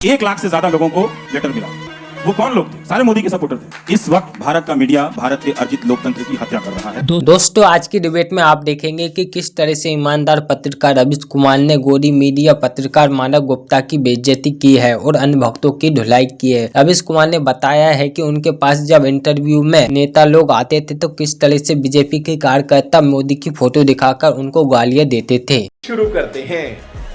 1 लाख से ज्यादा लोगों को लेटर मिला। वो कौन लोग थे? सारे मोदी के सपोर्टर थे। इस वक्त भारत का मीडिया भारत के अर्जित लोकतंत्र की हत्या कर रहा है। दोस्तों, आज की डिबेट में आप देखेंगे कि किस तरह से ईमानदार पत्रकार रवीश कुमार ने गोदी मीडिया पत्रकार मानव गुप्ता की बेइज्जती की है और अन्य भक्तों की धुलाई की है। रवीश कुमार ने बताया है कि उनके पास जब इंटरव्यू में नेता लोग आते थे तो किस तरह से बीजेपी के कार्यकर्ता मोदी की फोटो दिखाकर उनको गालियां देते थे। शुरू करते हैं।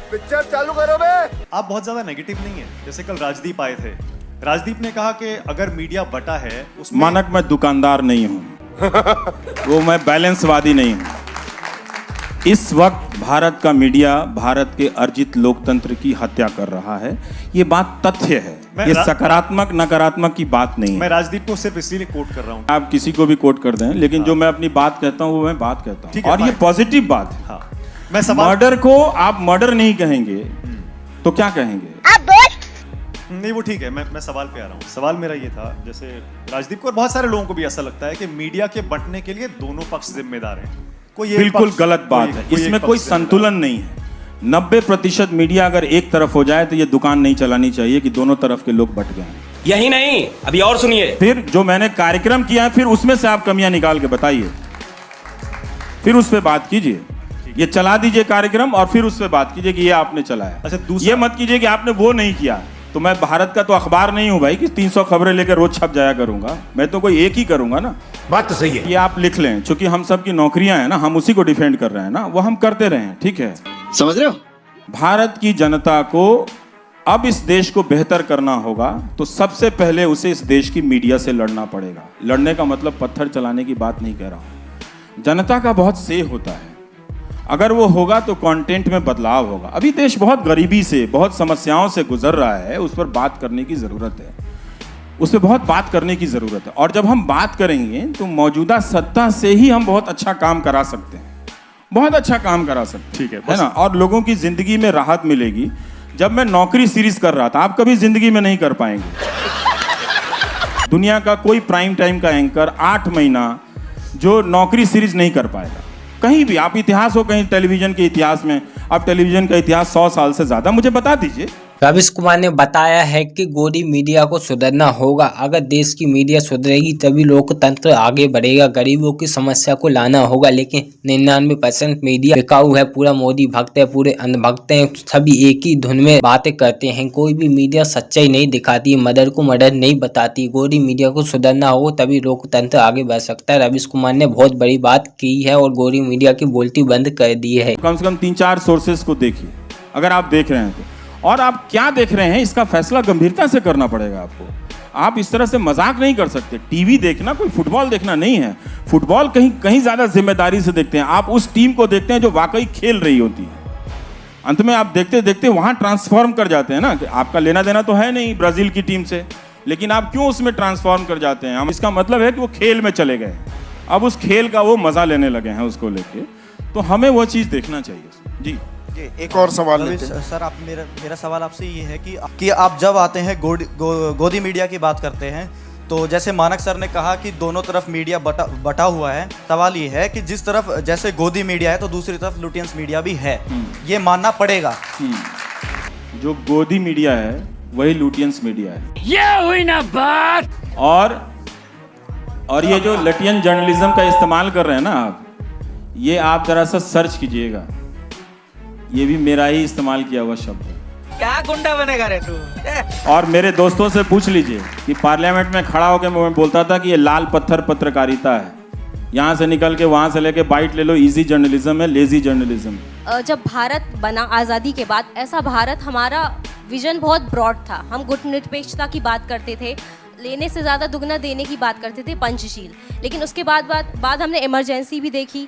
पिक्चर चालू करो बे। आप बहुत ज्यादा नेगेटिव नहीं है। जैसे कल राजदीप आए थे, राजदीप ने कहा कि अगर मीडिया बटा है उसमें मानक मैं दुकानदार नहीं हूँ वो मैं बैलेंसवादी नहीं हूँ। इस वक्त भारत का मीडिया भारत के अर्जित लोकतंत्र की हत्या कर रहा है। ये बात तथ्य है, ये सकारात्मक नकारात्मक की बात नहीं है। मैं राजदीप को सिर्फ इसीलिए कोट कर रहा हूँ। आप किसी को भी कोट कर दें, लेकिन जो मैं अपनी बात कहता हूँ वो मैं बात कहता हूँ और ये पॉजिटिव बात है। हाँ। मैं मर्डर को आप मर्डर नहीं कहेंगे तो क्या कहेंगे? नहीं, वो ठीक है। मैं सवाल पे आ रहा हूँ। सवाल मेरा ये था, जैसे राजदीप को और बहुत सारे लोगों को भी ऐसा लगता है कि मीडिया के बंटने के लिए दोनों पक्ष जिम्मेदार हैं। कोई बिल्कुल गलत बात है। इसमें कोई संतुलन नहीं है। 90% मीडिया अगर एक तरफ हो जाए तो ये दुकान नहीं चलानी चाहिए कि दोनों तरफ के लोग बट गए। यही नहीं, अभी और सुनिए। फिर जो मैंने कार्यक्रम किया है फिर उसमें से आप कमियां निकाल के बताइए, फिर उस पर बात कीजिए। ये चला दीजिए कार्यक्रम और फिर उस पर बात कीजिए कि ये आपने चलाया। अच्छा, ये मत कीजिए कि आपने वो नहीं किया। तो मैं भारत का तो अखबार नहीं हूं भाई कि 300 खबरें लेकर रोज छप जाया करूंगा। मैं तो कोई एक ही करूंगा ना। बात तो सही है। ये आप लिख लें, क्योंकि हम सब की नौकरियां हैं ना, हम उसी को डिफेंड कर रहे हैं ना, वो हम करते रहे हैं। ठीक है, समझ रहे हो? भारत की जनता को अब इस देश को बेहतर करना होगा तो सबसे पहले उसे इस देश की मीडिया से लड़ना पड़ेगा। लड़ने का मतलब पत्थर चलाने की बात नहीं कह रहा हूं। जनता का बहुत से होता है, अगर वो होगा तो कंटेंट में बदलाव होगा। अभी देश बहुत गरीबी से, बहुत समस्याओं से गुजर रहा है, उस पर बात करने की ज़रूरत है। उस पर बहुत बात करने की ज़रूरत है और जब हम बात करेंगे तो मौजूदा सत्ता से ही हम बहुत अच्छा काम करा सकते हैं, बहुत अच्छा काम करा सकते हैं। ठीक है ना? और लोगों की ज़िंदगी में राहत मिलेगी। जब मैं नौकरी सीरीज कर रहा था, आप कभी ज़िंदगी में नहीं कर पाएंगे। दुनिया का कोई प्राइम टाइम का एंकर 8 महीना जो नौकरी सीरीज नहीं कर पाएगा कहीं भी। आप इतिहास हो कहीं टेलीविजन के इतिहास में, अब टेलीविजन का इतिहास 100 साल से ज्यादा, मुझे बता दीजिए। रवीश कुमार ने बताया है कि गोदी मीडिया को सुधरना होगा। अगर देश की मीडिया सुधरेगी तभी लोकतंत्र आगे बढ़ेगा। गरीबों की समस्या को लाना होगा, लेकिन 99% मीडिया बिकाऊ है। पूरा मोदी भक्त है, पूरे अंधभक्त हैं, सभी एक ही धुन में बातें करते हैं। कोई भी मीडिया सच्चाई नहीं दिखाती, मर्डर को मर्डर नहीं बताती। गोदी मीडिया को सुधरना होगा तभी लोकतंत्र आगे बढ़ सकता है। रवीश कुमार ने बहुत बड़ी बात की है और गोदी मीडिया की बोलती बंद कर दी है। कम से कम 3-4 सोर्सेज को देखिए अगर आप देख रहे हैं तो। और आप क्या देख रहे हैं इसका फैसला गंभीरता से करना पड़ेगा आपको। आप इस तरह से मजाक नहीं कर सकते। टीवी देखना कोई फुटबॉल देखना नहीं है। फुटबॉल कहीं ज्यादा जिम्मेदारी से देखते हैं। आप उस टीम को देखते हैं जो वाकई खेल रही होती है। अंत में आप देखते देखते वहां ट्रांसफॉर्म कर जाते हैं ना कि आपका लेना देना तो है नहीं ब्राजील की टीम से, लेकिन आप क्यों उसमें ट्रांसफॉर्म कर जाते हैं? हम इसका मतलब है कि वो खेल में चले गए, अब उस खेल का वो मजा लेने लगे हैं उसको लेके। तो हमें वो चीज देखना चाहिए। जी एक और सवाल लेते हैं। सर, आप मेरा सवाल आपसे ये है कि आप जब आते हैं गोदी मीडिया की बात करते हैं तो जैसे मानक सर ने कहा कि दोनों तरफ मीडिया बटा हुआ है। सवाल ये है कि जिस तरफ जैसे गोदी मीडिया है तो दूसरी तरफ लुटियंस मीडिया भी है, ये मानना पड़ेगा। जो गोदी मीडिया है वही लुटियंस मीडिया है। ये हुई ना बात। और ये जो लटियन जर्नलिज्म का इस्तेमाल कर रहे हैं ना आप, ये आप जरा सा सर्च कीजिएगा। ये भी मेरा ही इस्तेमाल किया हुआ शब्द है। क्या गुंडा बनेगा रे तू? और मेरे दोस्तों से पूछ लीजिए कि पार्लियामेंट में खड़ा होकर मैं बोलता था कि ये लाल पत्थर पत्रकारिता है, यहाँ से निकल के वहाँ से लेके बाइट ले लो, इजी जर्नलिज्म है, लेजी जर्नलिज्म। जब भारत बना आज़ादी के बाद, ऐसा भारत, हमारा विजन बहुत ब्रॉड था। हम गुटनिरपेक्षता की बात करते थे, लेने से ज़्यादा दुगना देने की बात करते थे, पंचशील। लेकिन उसके बाद हमने इमरजेंसी भी देखी,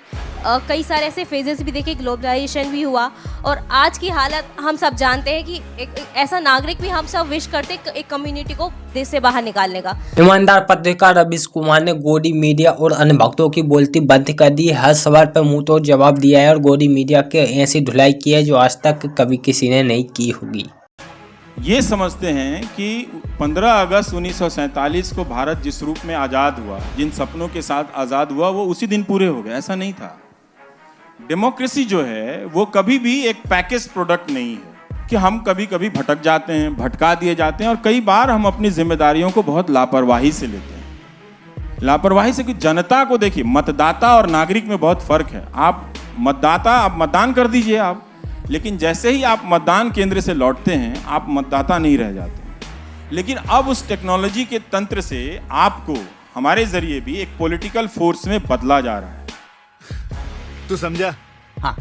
कई सारे ऐसे फेजेस भी देखे, ग्लोबलाइजेशन भी हुआ और आज की हालत हम सब जानते हैं कि एक ऐसा नागरिक भी हम सब विश करते एक कम्युनिटी को देश से बाहर निकालने का। ईमानदार पत्रकार रवीश कुमार ने गोदी मीडिया और अन्य भक्तों की बोलती बंद कर दी। हर सवाल पर मुंह तोड़ जवाब दिया है और गोदी मीडिया के ऐसी धुलाई की है जो आज तक कभी किसी ने नहीं की होगी। ये समझते हैं कि 15 अगस्त 1947 को भारत जिस रूप में आज़ाद हुआ, जिन सपनों के साथ आज़ाद हुआ, वो उसी दिन पूरे हो गए। ऐसा नहीं था। डेमोक्रेसी जो है वो कभी भी एक पैकेज प्रोडक्ट नहीं है। कि हम कभी कभी भटक जाते हैं, भटका दिए जाते हैं और कई बार हम अपनी जिम्मेदारियों को बहुत लापरवाही से लेते हैं। लापरवाही से कि जनता को देखिए, मतदाता और नागरिक में बहुत फर्क है। आप मतदाता, आप मतदान कर दीजिए आप, लेकिन जैसे ही आप मतदान केंद्र से लौटते हैं आप मतदाता नहीं रह जाते। लेकिन अब उस टेक्नोलॉजी के तंत्र से आपको हमारे जरिए भी एक पॉलिटिकल फोर्स में बदला जा रहा है, तू समझा? हाँ।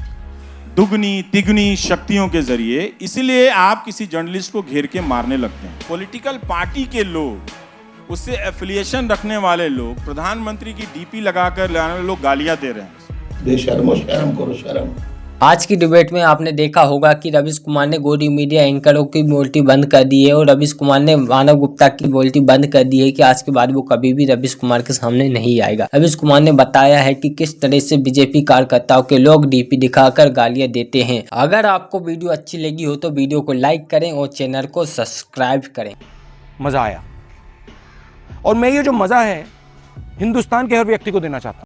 दुगनी तिगुनी शक्तियों के जरिए। इसलिए आप किसी जर्नलिस्ट को घेर के मारने लगते हैं। पॉलिटिकल पार्टी के लोग, उससे एफिलिएशन रखने वाले लोग, प्रधानमंत्री की डीपी लगाकर लाने वाले लोग गालियां दे रहे हैं। बेशर्मो, शर्म करो शर्म। आज की डिबेट में आपने देखा होगा कि रवीश कुमार ने गोदी मीडिया एंकरों की बोलती बंद कर दी है और रवीश कुमार ने मानव गुप्ता की बोलती बंद कर दी है कि आज के बाद वो कभी भी रवीश कुमार के सामने नहीं आएगा। रवीश कुमार ने बताया है कि किस तरह से बीजेपी कार्यकर्ताओं के लोग डीपी दिखाकर गालियां देते हैं। अगर आपको वीडियो अच्छी लगी हो तो वीडियो को लाइक करें और चैनल को सब्सक्राइब करें। मजा आया और मैं ये जो मजा है हिंदुस्तान के हर व्यक्ति को देना चाहता हूं।